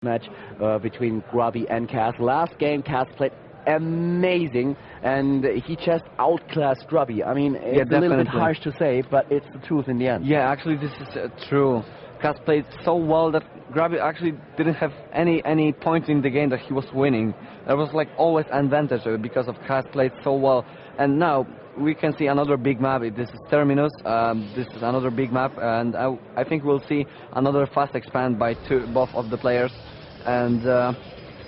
match between Grubby and Kas. Last game, Kas played amazing, and he just outclassed Grubby. I mean, it's a little bit harsh to say, but it's the truth in the end. Yeah, actually, this is true. Kas played so well that Grubby actually didn't have any points in the game that he was winning. There was like always advantage because of Kas played so well. And now we can see another big map. This is Terminus. This is another big map, and I think we'll see another fast expand by both of the players. And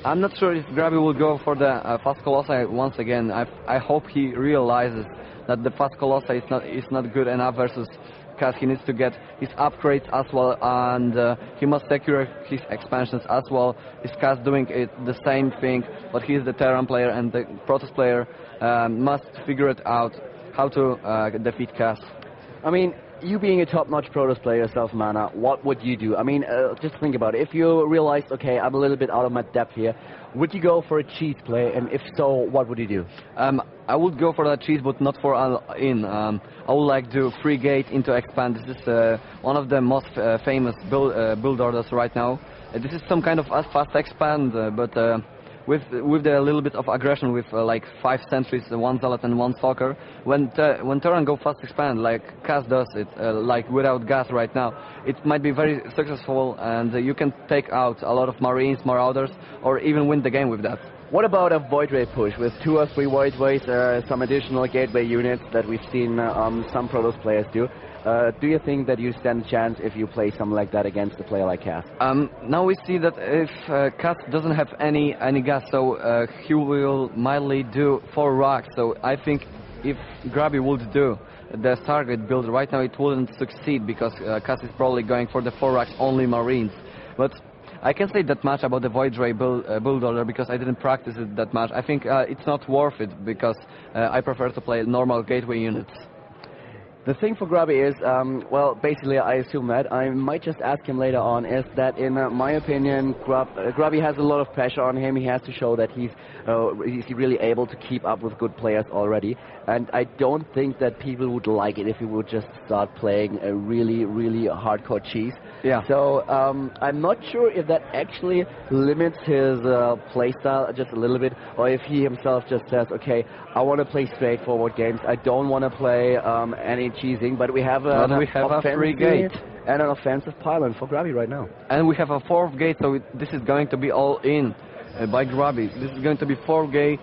I'm not sure if Grubby will go for the fast Colossi once again. I hope he realizes that the fast Colossi is not good enough versus Kas. He needs to get his upgrades as well, and he must secure his expansions as well. Is Kas doing it the same thing? But he's the Terran player, and the Protoss player must figure it out how to defeat Kas. I mean, you being a top-notch Protoss player yourself, Mana, what would you do? I mean, just think about it. If you realized, okay, I'm a little bit out of my depth here, would you go for a cheese play? And if so, what would you do? I would go for the cheese, but not for all-in. I would like to free gate into expand. This is one of the most famous build orders right now. This is some kind of fast expand, but with a little bit of aggression, with like 5 sentries, 1 zealot and 1 stalker. When Terran go fast expand, like Kas does it, like without gas right now, it might be very successful, and you can take out a lot of Marines, Marauders, or even win the game with that. What about a Void Ray push with 2 or 3 Void Rays, some additional gateway units that we've seen some Protoss players do? Do you think that you stand a chance if you play something like that against a player like Kas? Now we see that if Kas doesn't have any gas, so he will mildly do 4 rocks. So I think if Grubby would do the target build right now, it wouldn't succeed because Kas is probably going for the 4 rocks only Marines. But I can say that much about the Void Ray build order because I didn't practice it that much. I think it's not worth it because I prefer to play normal gateway units. The thing for Grubby is, well, basically I assume that, I might just ask him later on, is that in my opinion, Grubby has a lot of pressure on him. He has to show that he's really able to keep up with good players already. And I don't think that people would like it if he would just start playing a really, really hardcore cheese. Yeah. So I'm not sure if that actually limits his playstyle just a little bit, or if he himself just says, okay, I want to play straightforward games. I don't want to play any cheesing, but we have a free gate and an offensive pylon for Grubby right now. And we have a 4th gate, so this is going to be all in by Grubby. This is going to be 4th gate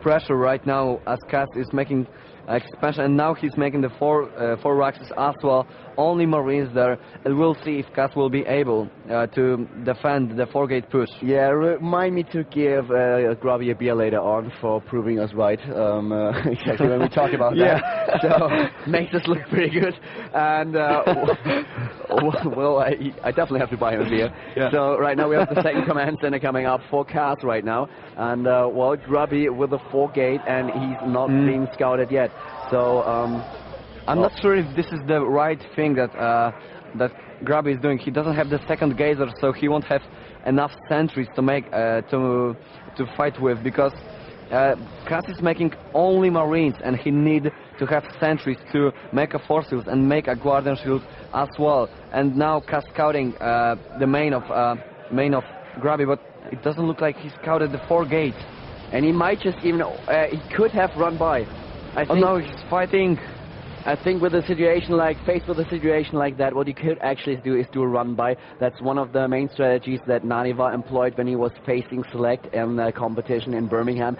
pressure right now as Kas is making expansion, and now he's making the 4 Raxes as well. Only Marines there, and we'll see if Kas will be able to defend the 4-gate push. Yeah, remind me to give Grubby a beer later on for proving us right. Exactly when we talk about that. So makes us look pretty good. And well, I definitely have to buy him a beer. Yeah. So right now we have the second command center coming up for Kas right now, and well, Grubby with the 4-gate, and he's not being scouted yet. So I'm not sure if this is the right thing that Grubby is doing. He doesn't have the 2nd gazer, so he won't have enough sentries to make to fight with, because Kas is making only Marines, and he need to have sentries to make a force shield and make a guardian shield as well. And now Kas scouting the main of Grubby, but it doesn't look like he scouted the 4-gate. And he might just even he could have run by. I think, oh no, he's fighting. I think with a situation faced with a situation like that, what you could actually do is do a run by. That's one of the main strategies that Naniva employed when he was facing Select in the competition in Birmingham.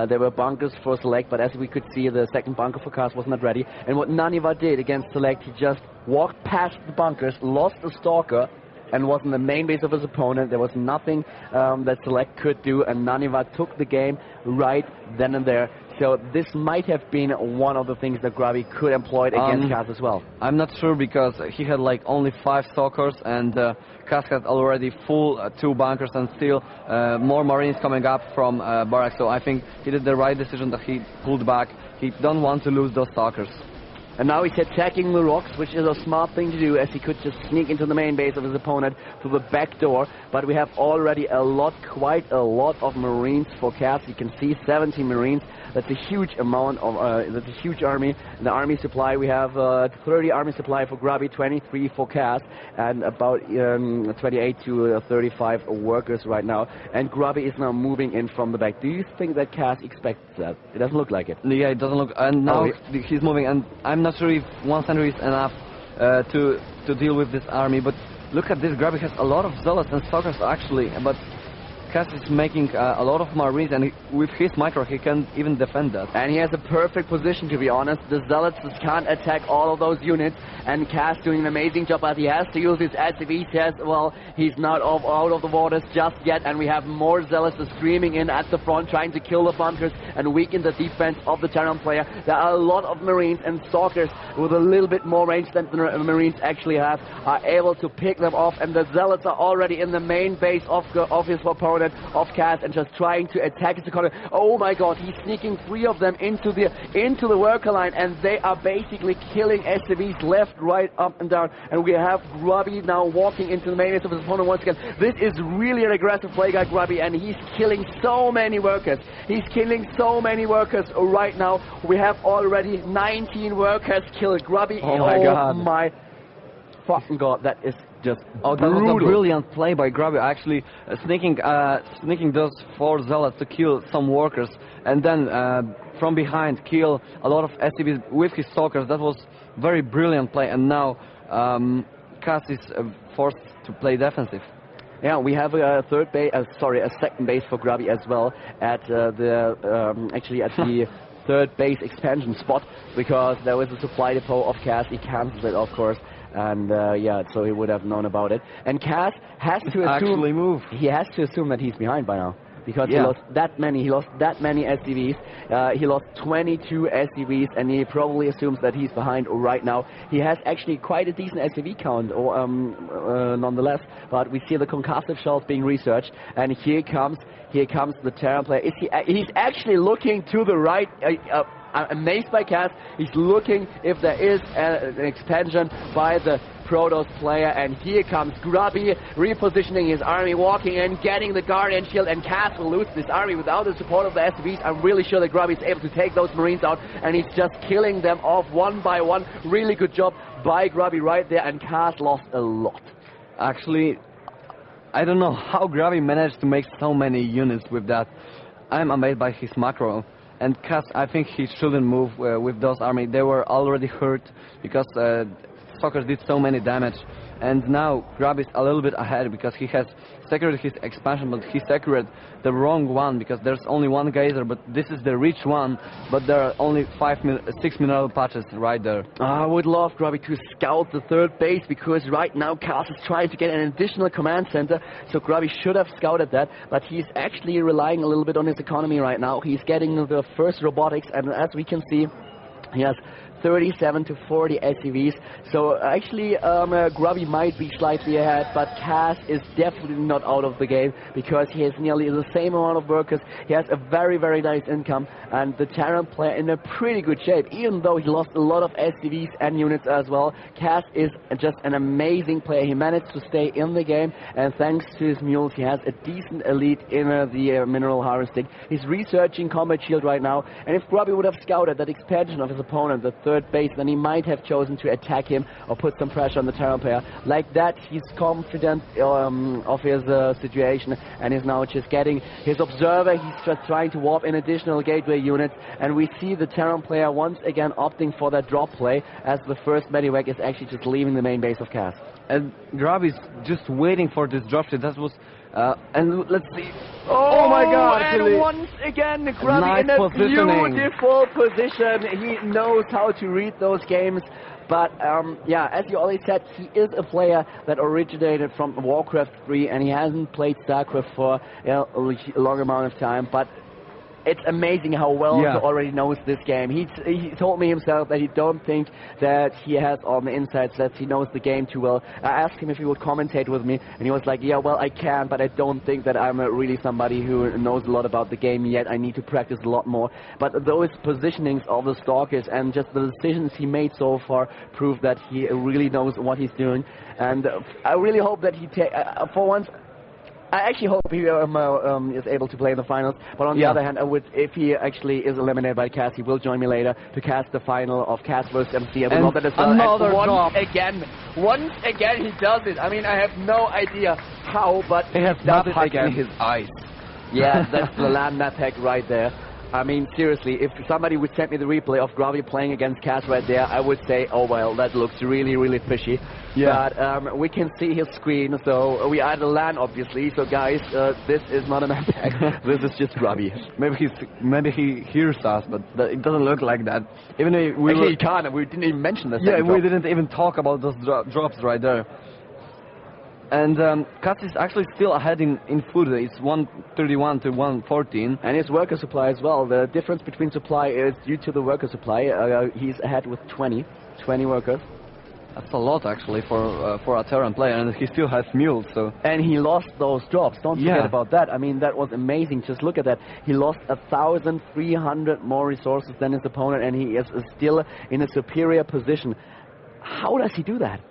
There were bunkers for Select, but as we could see, the 2nd bunker for Kas was not ready. And what Naniva did against Select, he just walked past the bunkers, lost the Stalker, and was in the main base of his opponent. There was nothing that Select could do, and Naniva took the game right then and there. So this might have been one of the things that Grubby could employ against Kas as well. I'm not sure, because he had like only 5 stalkers, and Kas had already full 2 bunkers, and still more Marines coming up from barracks. So I think he did the right decision that he pulled back. He don't want to lose those stalkers. And now he's attacking the rocks, which is a smart thing to do, as he could just sneak into the main base of his opponent through the back door. But we have already quite a lot of Marines for Kas. You can see 70 Marines. That's a huge amount of, that's a huge army. In the army supply, we have 30 army supply for Grubby, 23 for Kas, and about 28 to 35 workers right now. And Grubby is now moving in from the back. Do you think that Kas expects that? It doesn't look like it. Yeah, it doesn't look. And now he's moving, and I'm not sure if 1 century is enough to deal with this army. But look at this. Grubby has a lot of zealots and stalkers actually, but Kas is making a lot of Marines, and with his micro he can even defend that. And he has a perfect position, to be honest. The Zealots can't attack all of those units, and Kas doing an amazing job, but he has to use his SCVs. Yes, well, he's not out of the waters just yet, and we have more Zealots streaming in at the front, trying to kill the bunkers and weaken the defense of the Terran player. There are a lot of Marines and Stalkers with a little bit more range than the Marines actually have, are able to pick them off, and the Zealots are already in the main base of his opponent, of Kas, and just trying to attack his opponent. Oh my god, he's sneaking 3 of them into the worker line, and they are basically killing SCVs left, right, up and down. And we have Grubby now walking into the main base of his opponent once again. This is really an aggressive play guy, Grubby, and he's killing so many workers. He's killing so many workers right now. We have already 19 workers killed. Grubby, oh my god. My fucking god, that is just that was a brilliant play by Grubby, actually sneaking those 4 zealots to kill some workers, and then from behind kill a lot of SCVs with his stalkers. That was very brilliant play, and now Kas is forced to play defensive. Yeah, we have a second base for Grubby as well at actually at the third base expansion spot, because there was a supply depot of Kas. He cancelled it, of course. And yeah, so he would have known about it. And Kas has to assume he has to assume that he's behind by now, because he lost that many. He lost that many SCVs. He lost 22 SCVs, and he probably assumes that he's behind right now. He has actually quite a decent SCV count, nonetheless. But we see the concussive shells being researched, and here comes the Terran player. He's actually looking to the right. I'm amazed by Kas. He's looking if there is an expansion by the Protoss player, and here comes Grubby repositioning his army, walking in, getting the Guardian Shield, and Kas will lose this army without the support of the SCVs. I'm really sure that Grubby is able to take those Marines out, and he's just killing them off one by one. Really good job by Grubby right there, and Kas lost a lot. Actually, I don't know how Grubby managed to make so many units with that. I'm amazed by his macro. And Kas, I think he shouldn't move with those army. They were already hurt because Stalkers did so many damage. And now Grubby is a little bit ahead because he has secured his expansion, but he secured the wrong one, because there's only one geyser, but this is the rich one, but there are only 6 mineral patches right there. I would love Grubby to scout the third base, because right now Kas is trying to get an additional command center, so Grubby should have scouted that, but he's actually relying a little bit on his economy right now. He's getting the first robotics, and as we can see, he has 37 to 40 SCVs. So actually, Grubby might be slightly ahead, but Kas is definitely not out of the game, because he has nearly the same amount of workers. He has a very, very nice income, and the Terran player in a pretty good shape, even though he lost a lot of SCVs and units as well. Kas is just an amazing player. He managed to stay in the game, and thanks to his mules, he has a decent elite in the mineral harvesting. He's researching Combat Shield right now, and if Grubby would have scouted that expansion of his opponent, the third base, then he might have chosen to attack him or put some pressure on the Terran player. Like that, he's confident of his situation, and is now just getting his observer. He's just trying to warp in additional gateway units, and we see the Terran player once again opting for that drop play, as the first medivac is actually just leaving the main base of Kas. And Grubby's just waiting for this drop shot. That was and let's see. Oh my god! And once again, Grubby in a beautiful position. He knows how to read those games. But yeah, as you already said, he is a player that originated from Warcraft 3, and he hasn't played StarCraft for a long amount of time. But it's amazing how well he already knows this game. He told me himself that he don't think that he has on the inside sets. He knows the game too well. I asked him if he would commentate with me, and he was like, yeah, well, I can, but I don't think that I'm really somebody who knows a lot about the game yet. I need to practice a lot more. But those positionings of the Stalkers and just the decisions he made so far prove that he really knows what he's doing. And I really hope that he for once, I actually hope he is able to play in the finals, but on the other hand, if he actually is eliminated by Kas, he will join me later to cast the final of Kas versus MC. And another once again, he does it. I mean, I have no idea how, but he has does it again. in his eyes. Yeah, that's the land map hack right there. I mean, seriously, if somebody would send me the replay of Grubby playing against Kas right there, I would say, oh well, that looks really, really fishy. Yeah. But we can see his screen, so we are at the LAN, obviously. So guys, this is not a map hack. This is just Grubby. Maybe he hears us, but it doesn't look like that. Even though he can't. We didn't even mention that. Yeah, we didn't even talk about those drops right there. And Kas is actually still ahead in food. It's 131 to 114. And his worker supply as well. The difference between supply is due to the worker supply. He's ahead with 20 workers. That's a lot actually for a Terran player, and he still has mules. So. And he lost those drops. Don't forget about that. I mean, that was amazing. Just look at that. He lost 1,300 more resources than his opponent, and he is still in a superior position. How does he do that?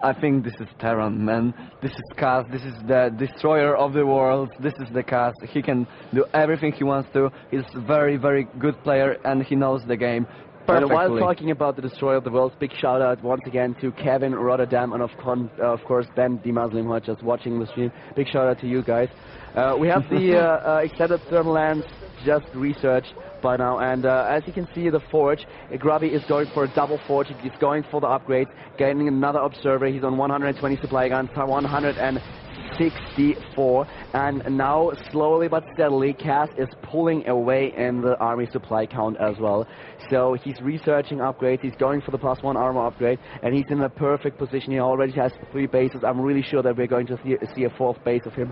I think this is Terran, man. This is Kas. This is the destroyer of the world. This is the Kas. He can do everything he wants to. He's a very, very good player, and he knows the game perfectly. And while talking about the destroyer of the world, big shout out once again to Kevin Rotterdam and of course Ben the Muslim who are just watching the stream. Big shout out to you guys. We have the extended thermal lens just researched by now, and as you can see, the forge, Grubby is going for a double forge. He's going for the upgrades, getting another observer. He's on 120 supply guns, 164, and now slowly but steadily Kas is pulling away in the army supply count as well. So he's researching upgrades, he's going for the +1 armor upgrade, and he's in a perfect position. He already has 3 bases. I'm really sure that we're going to see a 4th base of him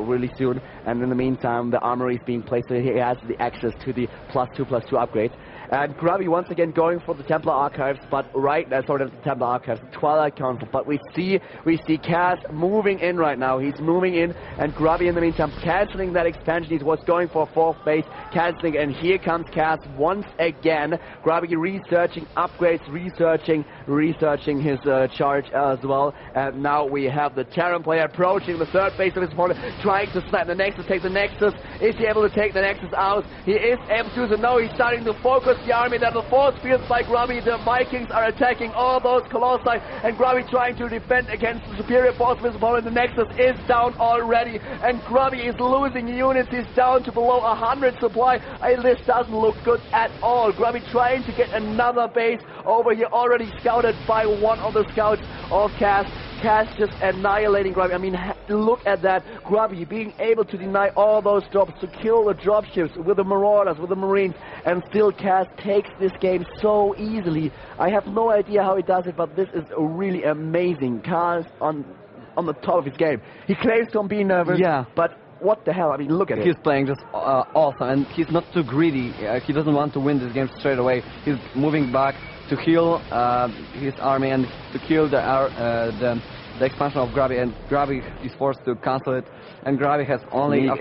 really soon, and in the meantime the armory is being placed so he has the access to the +2/+2 upgrades. And Grubby once again going for the Templar Archives, but the Templar Archives, Twilight Council. But we see Kas moving in right now. He's moving in, and Grubby in the meantime cancelling that expansion. He was going for a 4th base, cancelling, and here comes Kas once again. Grubby researching upgrades, researching his charge as well. And now we have the Terran player approaching the 3rd base of his opponent, trying to snap the Nexus, take the Nexus. Is he able to take the Nexus out? He is able to, so no, he's starting to focus the army. That the force fields by Grubby. The Vikings are attacking all those Colossi, and Grubby trying to defend against the superior force of his opponent. The Nexus is down already, and Grubby is losing units. He's down to below 100 supply. This doesn't look good at all. Grubby trying to get another base over here, already scouted by one of the scouts of Kas. Kas just annihilating Grubby. I mean, look at that. Grubby being able to deny all those drops, to kill the dropships with the Marauders, with the Marines, and still Kas takes this game so easily. I have no idea how he does it, but this is really amazing. Kas on the top of his game. He claims to be nervous, but what the hell? I mean, look at it. He's playing just awesome, and he's not too greedy. He doesn't want to win this game straight away. He's moving back to heal his army and to kill the expansion of Grubby, and Grubby is forced to cancel it, and Grubby has only a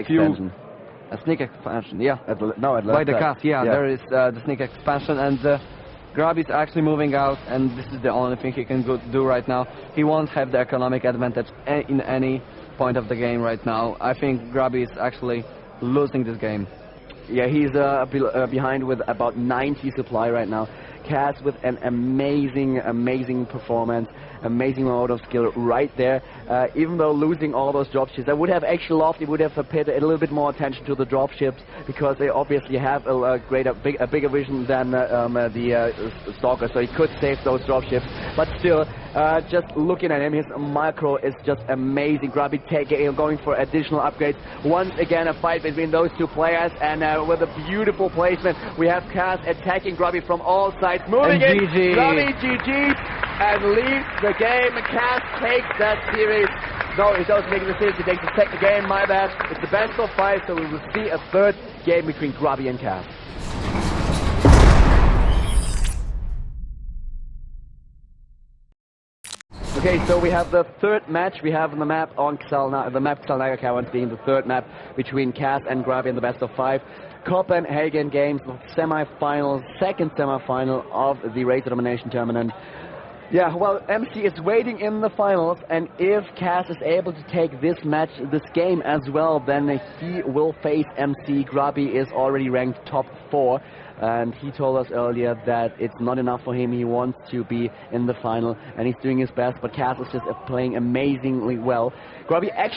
sneak expansion, by the Kas, there is the sneak expansion, and Grubby is actually moving out, and this is the only thing he can do right now. He won't have the economic advantage in any point of the game right now. I think Grubby is actually losing this game. Yeah, he's behind with about 90 supply right now. Kas with an amazing performance, amazing amount of skill right there. Even though losing all those dropships, I would have actually loved, he would have paid a little bit more attention to the dropships, because they obviously have a bigger vision than the Stalker, so he could save those dropships. But still, just looking at him, his micro is just amazing. Grubby going for additional upgrades. Once again, a fight between those two players, and with a beautiful placement, we have Kas attacking Grubby from all sides. Moving in, Grubby GG's and leaves the game. Kas takes that series No, he doesn't make a decision. He takes the second game, my bad. It's the best of 5, so we will see a third game between Grubby and Kas. Okay, so we have the third match. We have on the map on the map Xalnaga Caverns being the third map between Kas and Grubby in the best of 5. Copenhagen Games, semi-final, second semi-final of the Race Domination Tournament. Yeah, well, MC is waiting in the finals, and if Kas is able to take this match, this game as well, then he will face MC. Grubby is already ranked top 4, and he told us earlier that it's not enough for him. He wants to be in the final, and he's doing his best, but Kas is just playing amazingly well. Grubby actually